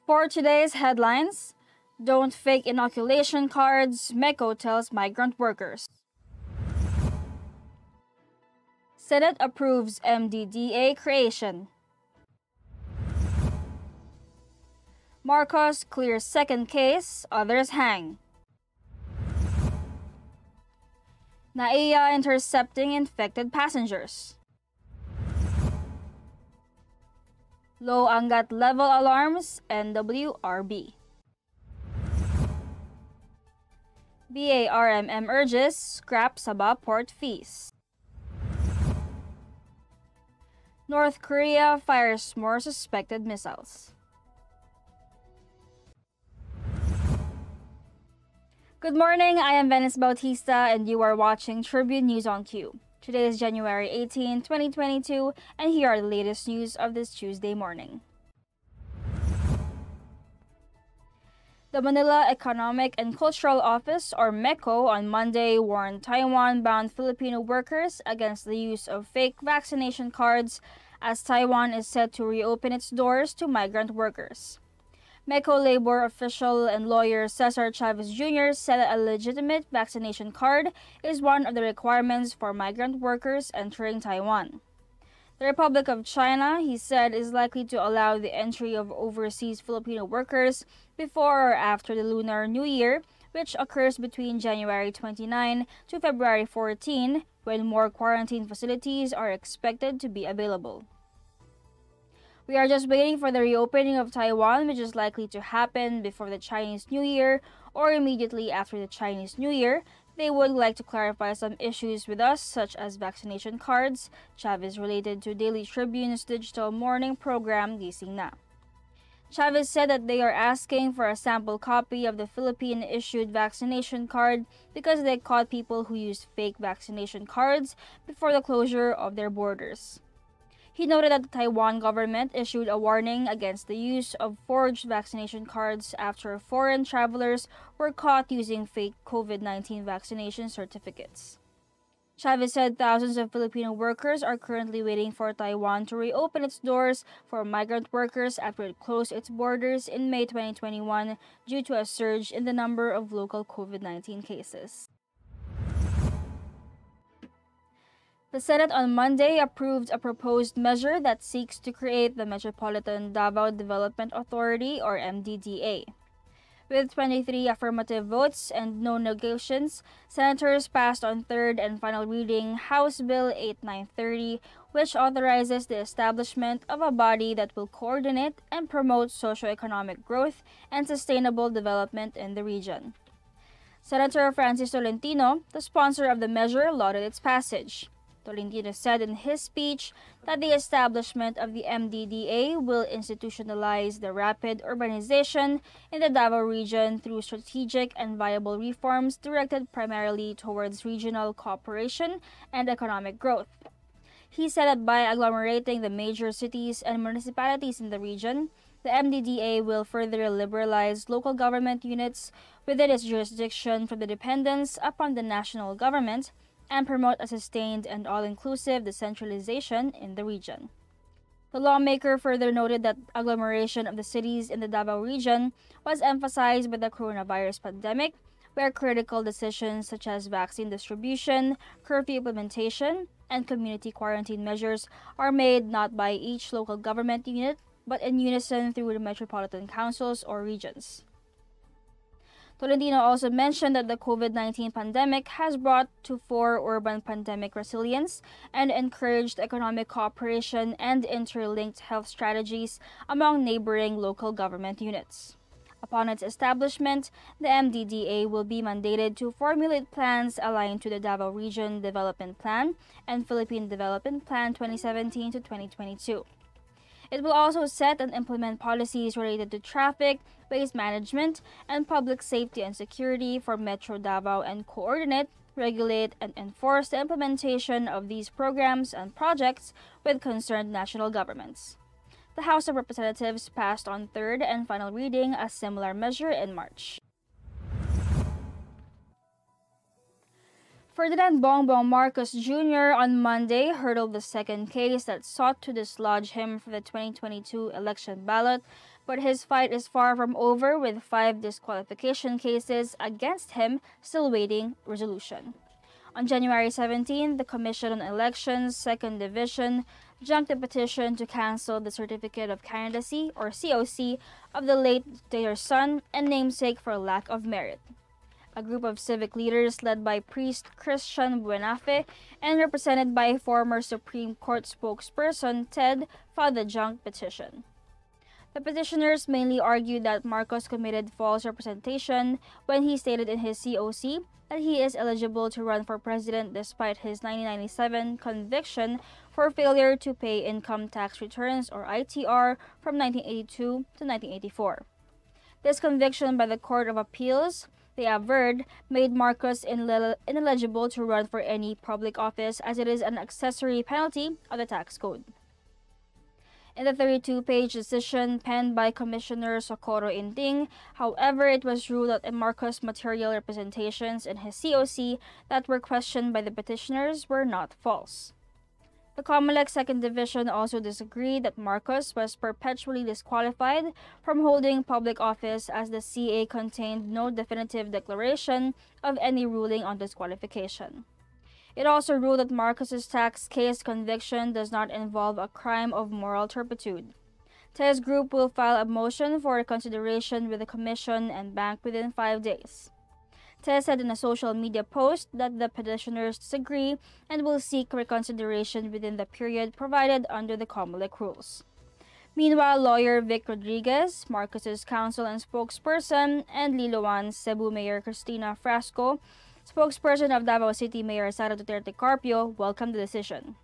For today's headlines, don't fake inoculation cards, MECO tells migrant workers. Senate approves MDDA creation. Marcos clears second case, others hang. NAIA intercepting infected passengers. Low Angat level alarms, NWRB. BARMM urges scrap Sabah port fees. North Korea fires more suspected missiles. Good morning, I am Venice Bautista and you are watching Tribune News on Q. Today is January 18, 2022, and here are the latest news of this Tuesday morning. The Manila Economic and Cultural Office, or MECO, on Monday warned Taiwan-bound Filipino workers against the use of fake vaccination cards as Taiwan is set to reopen its doors to migrant workers. MECO labor official and lawyer Cesar Chavez Jr. said that a legitimate vaccination card is one of the requirements for migrant workers entering Taiwan. The Republic of China, he said, is likely to allow the entry of overseas Filipino workers before or after the Lunar New Year, which occurs between January 29 to February 14, when more quarantine facilities are expected to be available. We are just waiting for the reopening of Taiwan, which is likely to happen before the Chinese New Year or immediately after the Chinese New Year. They would like to clarify some issues with us, such as vaccination cards, Chavez related to Daily Tribune's digital morning program, Gising Na. Chavez said that they are asking for a sample copy of the Philippine-issued vaccination card because they caught people who used fake vaccination cards before the closure of their borders. He noted that the Taiwan government issued a warning against the use of forged vaccination cards after foreign travelers were caught using fake COVID-19 vaccination certificates. Chavez said thousands of Filipino workers are currently waiting for Taiwan to reopen its doors for migrant workers after it closed its borders in May 2021 due to a surge in the number of local COVID-19 cases. The Senate on Monday approved a proposed measure that seeks to create the Metropolitan Davao Development Authority, or MDDA. With 23 affirmative votes and no negations, senators passed on third and final reading House Bill 8930, which authorizes the establishment of a body that will coordinate and promote socio-economic growth and sustainable development in the region. Senator Francis Tolentino, the sponsor of the measure, lauded its passage. Tolentino said in his speech that the establishment of the MDDA will institutionalize the rapid urbanization in the Davao region through strategic and viable reforms directed primarily towards regional cooperation and economic growth. He said that by agglomerating the major cities and municipalities in the region, the MDDA will further liberalize local government units within its jurisdiction from the dependence upon the national government and promote a sustained and all-inclusive decentralization in the region. The lawmaker further noted that agglomeration of the cities in the Davao region was emphasized by the coronavirus pandemic, where critical decisions such as vaccine distribution, curfew implementation, and community quarantine measures are made not by each local government unit, but in unison through the metropolitan councils or regions. Tolentino also mentioned that the COVID-19 pandemic has brought to fore urban pandemic resilience and encouraged economic cooperation and interlinked health strategies among neighboring local government units. Upon its establishment, the MDDA will be mandated to formulate plans aligned to the Davao Region Development Plan and Philippine Development Plan 2017 to 2022. It will also set and implement policies related to traffic, waste management, and public safety and security for Metro Davao and coordinate, regulate, and enforce the implementation of these programs and projects with concerned national governments. The House of Representatives passed on third and final reading a similar measure in March. Ferdinand Bongbong Marcos Jr. on Monday hurdled the second case that sought to dislodge him from the 2022 election ballot But his fight is far from over, with 5 disqualification cases against him still waiting resolution. On January 17, the Commission on Elections, 2nd Division, junked a petition to cancel the Certificate of Candidacy, or COC, of the late dictator's son and namesake for lack of merit. A group of civic leaders led by priest Christian Buenafe and represented by former Supreme Court spokesperson Ted filed the junk petition. The petitioners mainly argued that Marcos committed false representation when he stated in his COC that he is eligible to run for president despite his 1997 conviction for failure to pay income tax returns, or ITR, from 1982 to 1984. This conviction by the Court of Appeals, they averred, made Marcos ineligible to run for any public office as it is an accessory penalty of the tax code. In the 32-page decision penned by Commissioner Socorro Inding, however, it was ruled that Marcos' material representations in his COC that were questioned by the petitioners were not false. The COMELEC 2nd Division also disagreed that Marcos was perpetually disqualified from holding public office as the CA contained no definitive declaration of any ruling on disqualification. It also ruled that Marcos' tax case conviction does not involve a crime of moral turpitude. TE's group will file a motion for reconsideration with the Commission and bank within 5 days. TE said in a social media post that the petitioners disagree and will seek reconsideration within the period provided under the COMELEC rules. Meanwhile, lawyer Vic Rodriguez, Marcos' counsel and spokesperson, and Liloan Cebu Mayor Cristina Frasco, spokesperson of Davao City Mayor Sara Duterte Carpio, welcomed the decision.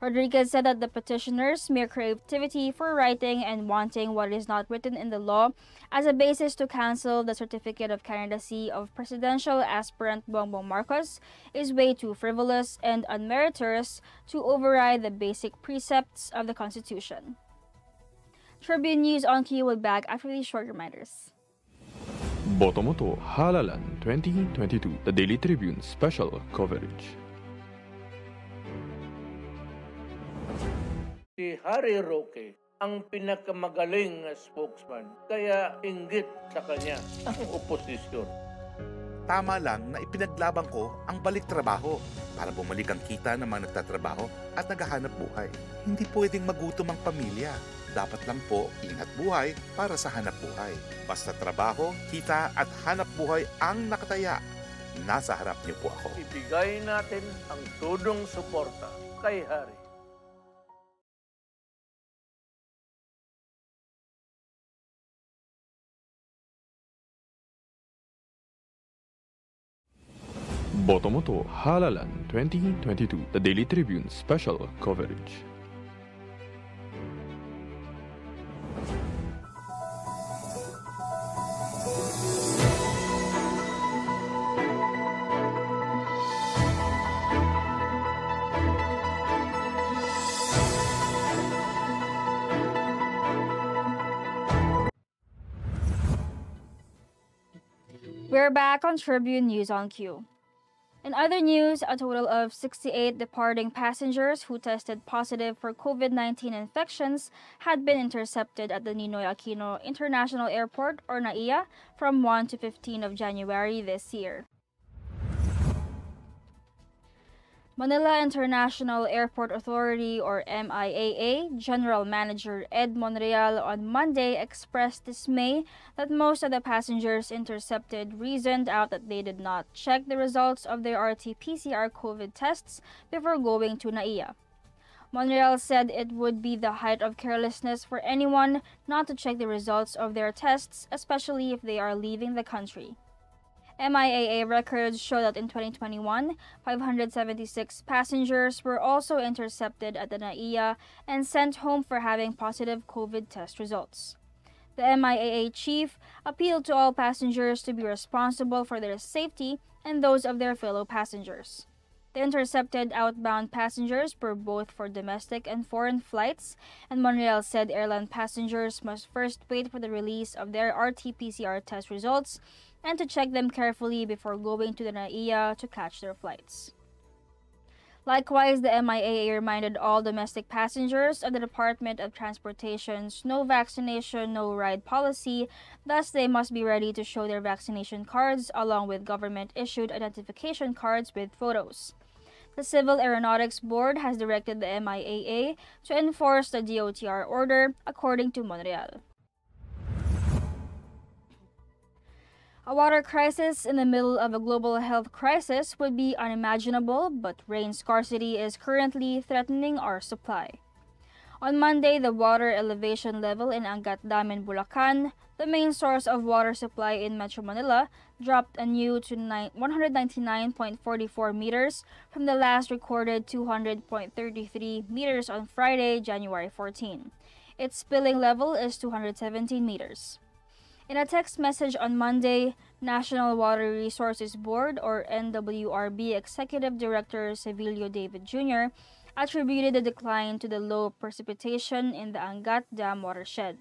Rodriguez said that the petitioners' mere creativity for writing and wanting what is not written in the law as a basis to cancel the Certificate of Candidacy of presidential aspirant Bongbong Marcos is way too frivolous and unmeritorious to override the basic precepts of the Constitution. Tribune News on Cue will be back after these short reminders. Botomoto Halalan 2022, the Daily Tribune special coverage. Si Harry Roque ang pinakamagaling na spokesman, kaya inggit sa kanya ang oposisyon. Tama lang na ipinaglaban ko ang balik trabaho para bumalik ang kita ng mga nagtatrabaho at naghahanap buhay. Hindi pwedeng magutom ang pamilya. Dapat lang po ingat buhay para sa hanap buhay. Basta trabaho, kita at hanap buhay ang nakataya. Nasa harap niyo po ako. Ibigay natin ang tudong suporta kay Harry. Botomoto Halalan 2022, the Daily Tribune special coverage. We're back on Tribune News on Cue. In other news, a total of 68 departing passengers who tested positive for COVID-19 infections had been intercepted at the Ninoy Aquino International Airport, or NAIA, from 1 to 15 of January this year. Manila International Airport Authority, or MECO, General Manager Ed Monreal on Monday expressed dismay that most of the passengers intercepted reasoned out that they did not check the results of their RT-PCR COVID tests before going to NAIA. Monreal said it would be the height of carelessness for anyone not to check the results of their tests, especially if they are leaving the country. MECO records show that in 2021, 576 passengers were also intercepted at the NAIA and sent home for having positive COVID test results. The MECO chief appealed to all passengers to be responsible for their safety and those of their fellow passengers. The intercepted outbound passengers were both for domestic and foreign flights, and Monreal said airline passengers must first wait for the release of their RT-PCR test results and to check them carefully before going to the NAIA to catch their flights. Likewise, the MIAA reminded all domestic passengers of the Department of Transportation's no vaccination, no ride policy, thus they must be ready to show their vaccination cards along with government-issued identification cards with photos. The Civil Aeronautics Board has directed the MIAA to enforce the DOTR order, according to Monreal. A water crisis in the middle of a global health crisis would be unimaginable, but rain scarcity is currently threatening our supply. On Monday, the water elevation level in Angat Dam in Bulacan, the main source of water supply in Metro Manila, dropped anew to 199.44 meters from the last recorded 200.33 meters on Friday, January 14. Its spilling level is 217 meters. In a text message on Monday, National Water Resources Board or NWRB Executive Director Sevilio David Jr. attributed the decline to the low precipitation in the Angat Dam watershed.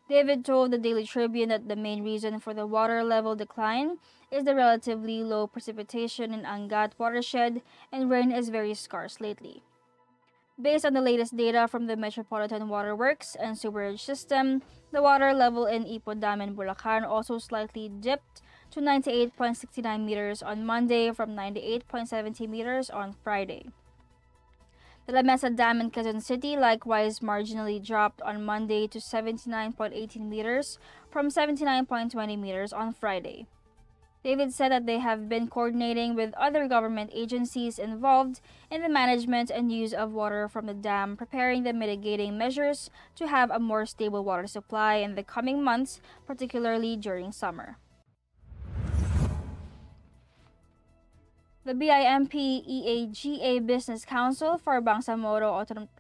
David told the Daily Tribune that the main reason for the water level decline is the relatively low precipitation in Angat watershed and rain is very scarce lately. Based on the latest data from the Metropolitan Waterworks and Sewerage System, the water level in Ipo Dam in Bulacan also slightly dipped to 98.69 meters on Monday from 98.70 meters on Friday. The La Mesa Dam in Quezon City likewise marginally dropped on Monday to 79.18 meters from 79.20 meters on Friday. David said that they have been coordinating with other government agencies involved in the management and use of water from the dam, preparing the mitigating measures to have a more stable water supply in the coming months, particularly during summer. The BIMP EAGA Business Council for Bangsamoro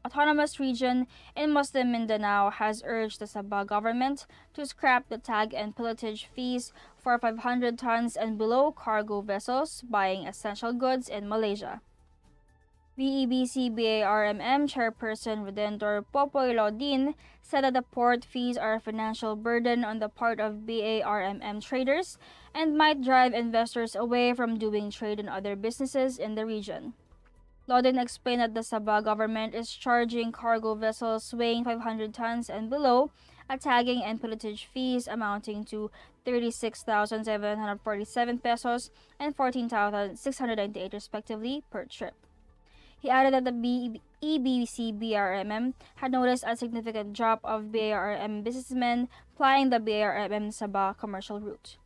Autonomous Region in Muslim Mindanao has urged the Sabah government to scrap the tag and pilotage fees for 500 tons and below cargo vessels buying essential goods in Malaysia. BEBC BARMM Chairperson Redendor Popoy Lodin said that the port fees are a financial burden on the part of BARMM traders and might drive investors away from doing trade in other businesses in the region. Lodin explained that the Sabah government is charging cargo vessels weighing 500 tons and below a tagging and pilotage fees amounting to 36,747 pesos and 14,698 respectively per trip. He added that the EBC BRMM had noticed a significant drop of BARM businessmen plying the BARMM Sabah commercial route.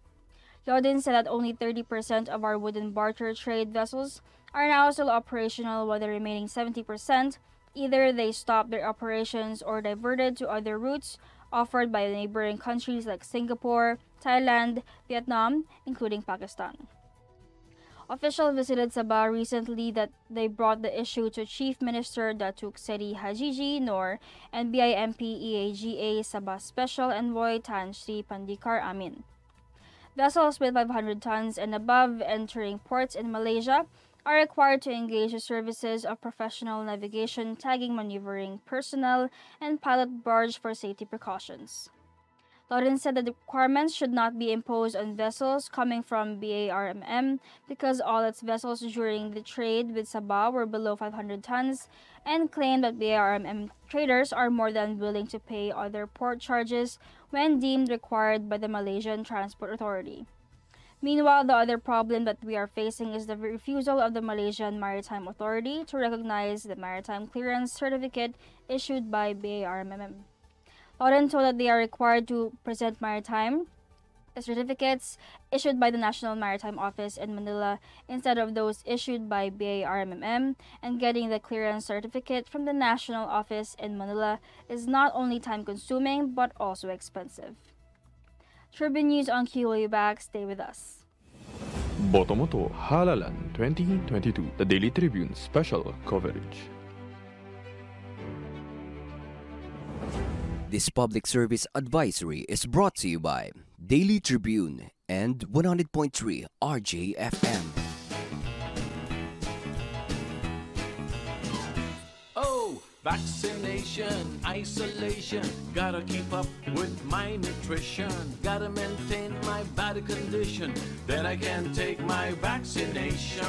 Lodin said that only 30% of our wooden barter trade vessels are now still operational, while the remaining 70% either they stopped their operations or diverted to other routes offered by neighboring countries like Singapore, Thailand, Vietnam, including Pakistan. Officials visited Sabah recently that they brought the issue to Chief Minister Datuk Seri Hajiji Noor and BIMP EAGA Sabah Special Envoy Tan Sri Pandikar Amin. Vessels with 500 tons and above entering ports in Malaysia are required to engage the services of professional navigation, tagging, maneuvering personnel, and pilot barge for safety precautions. Lodin said that the requirements should not be imposed on vessels coming from BARMM because all its vessels during the trade with Sabah were below 500 tons and claimed that BARMM traders are more than willing to pay other port charges when deemed required by the Malaysian Transport Authority. Meanwhile, the other problem that we are facing is the refusal of the Malaysian Maritime Authority to recognize the maritime clearance certificate issued by BARMM. Lodin told that they are required to present maritime certificates issued by the National Maritime Office in Manila instead of those issued by BARMM, and getting the clearance certificate from the National Office in Manila is not only time-consuming but also expensive. Tribune News on Q will be back. Stay with us. Botomoto Halalan 2022, the Daily Tribune special coverage. This public service advisory is brought to you by Daily Tribune and 100.3 RJFM. Oh, vaccination, isolation, gotta keep up with my nutrition, gotta maintain my body condition, then I can take my vaccination.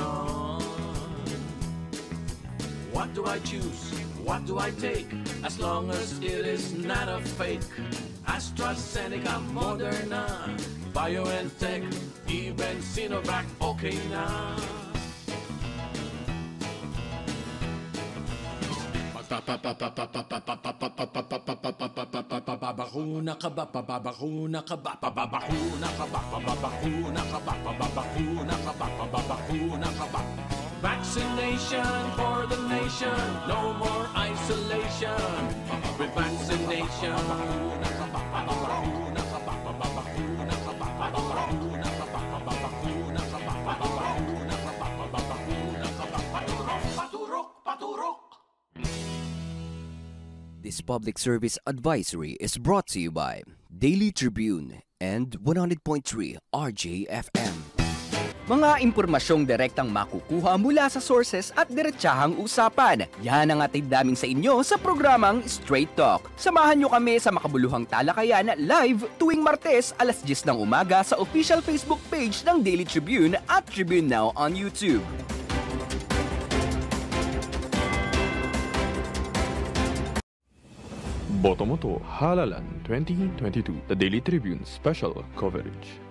What do I choose? What do I take? As long as it is not a fake. AstraZeneca, Moderna, BioNTech, even Sinovac, okay na. Babakuna ka ba, babakuna ka ba, babakuna ka ba, babakuna ka ba, babakuna ka ba, babakuna ka ba. Vaccination for the nation, no more isolation. With vaccination, babakuna ka ba, babakuna ka ba, babakuna ka ba, babakuna ka ba, babakuna ka ba, babakuna ka ba, babakuna ka ba, paturok, paturok, paturok. This public service advisory is brought to you by Daily Tribune and 100.3 RJFM. Mga impormasyong direktang makukuha mula sa sources at diretsahang usapan. Yan ang atid namin sa inyo sa programang Straight Talk. Samahan nyo kami sa makabuluhang talakayan live tuwing Martes alas 10 ng umaga sa official Facebook page ng Daily Tribune at TribuneNow on YouTube. Botomoto Halalan 2022, the Daily Tribune special coverage.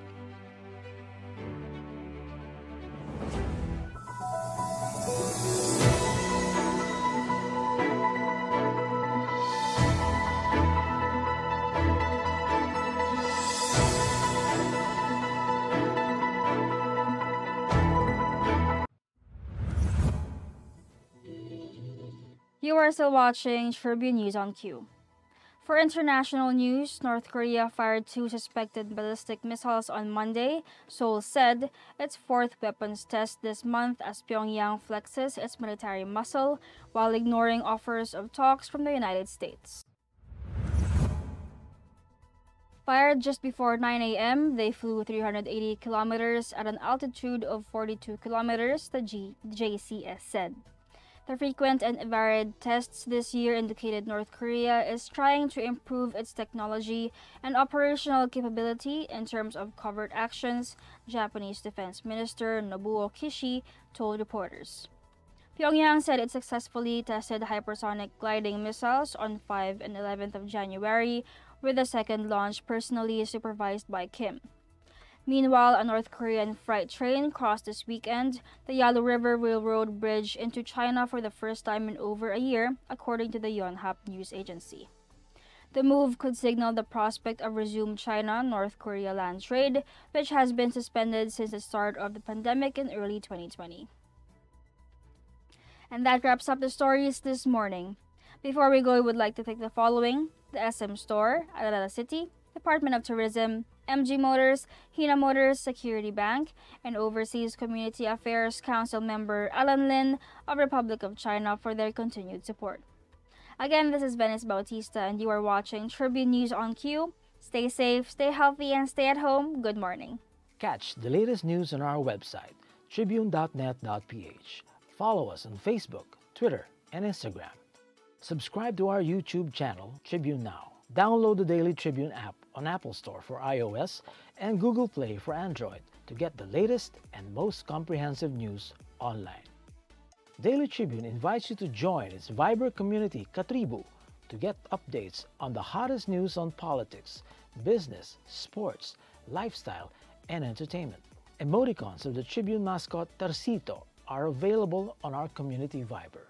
You are still watching Tribune News on Q. For international news, North Korea fired 2 suspected ballistic missiles on Monday, Seoul said, its 4th weapons test this month as Pyongyang flexes its military muscle while ignoring offers of talks from the United States. Fired just before 9 a.m., they flew 380 kilometers at an altitude of 42 kilometers, the JCS said. The frequent and varied tests this year indicated North Korea is trying to improve its technology and operational capability in terms of covert actions, Japanese Defense Minister Nobuo Kishi told reporters. Pyongyang said it successfully tested hypersonic gliding missiles on 5 and 11th of January, with the second launch personally supervised by Kim. Meanwhile, a North Korean freight train crossed this weekend the Yalu River Railroad Bridge into China for the first time in over a year, according to the Yonhap news agency. The move could signal the prospect of resumed China-North Korea land trade, which has been suspended since the start of the pandemic in early 2020. And that wraps up the stories this morning. Before we go, we would like to thank the following: the SM Store, Alala City, Department of Tourism, MG Motors, Hina Motors, Security Bank, and Overseas Community Affairs Council member Alan Lin of Republic of China for their continued support. Again, this is Venice Bautista, and you are watching Tribune News on Q. Stay safe, stay healthy, and stay at home. Good morning. Catch the latest news on our website, tribune.net.ph. Follow us on Facebook, Twitter, and Instagram. Subscribe to our YouTube channel, Tribune Now. Download the Daily Tribune app on Apple Store for iOS and Google Play for Android to get the latest and most comprehensive news online. Daily Tribune invites you to join its Viber community, Katribu, to get updates on the hottest news on politics, business, sports, lifestyle, and entertainment. Emoticons of the Tribune mascot Tarsito are available on our community Viber.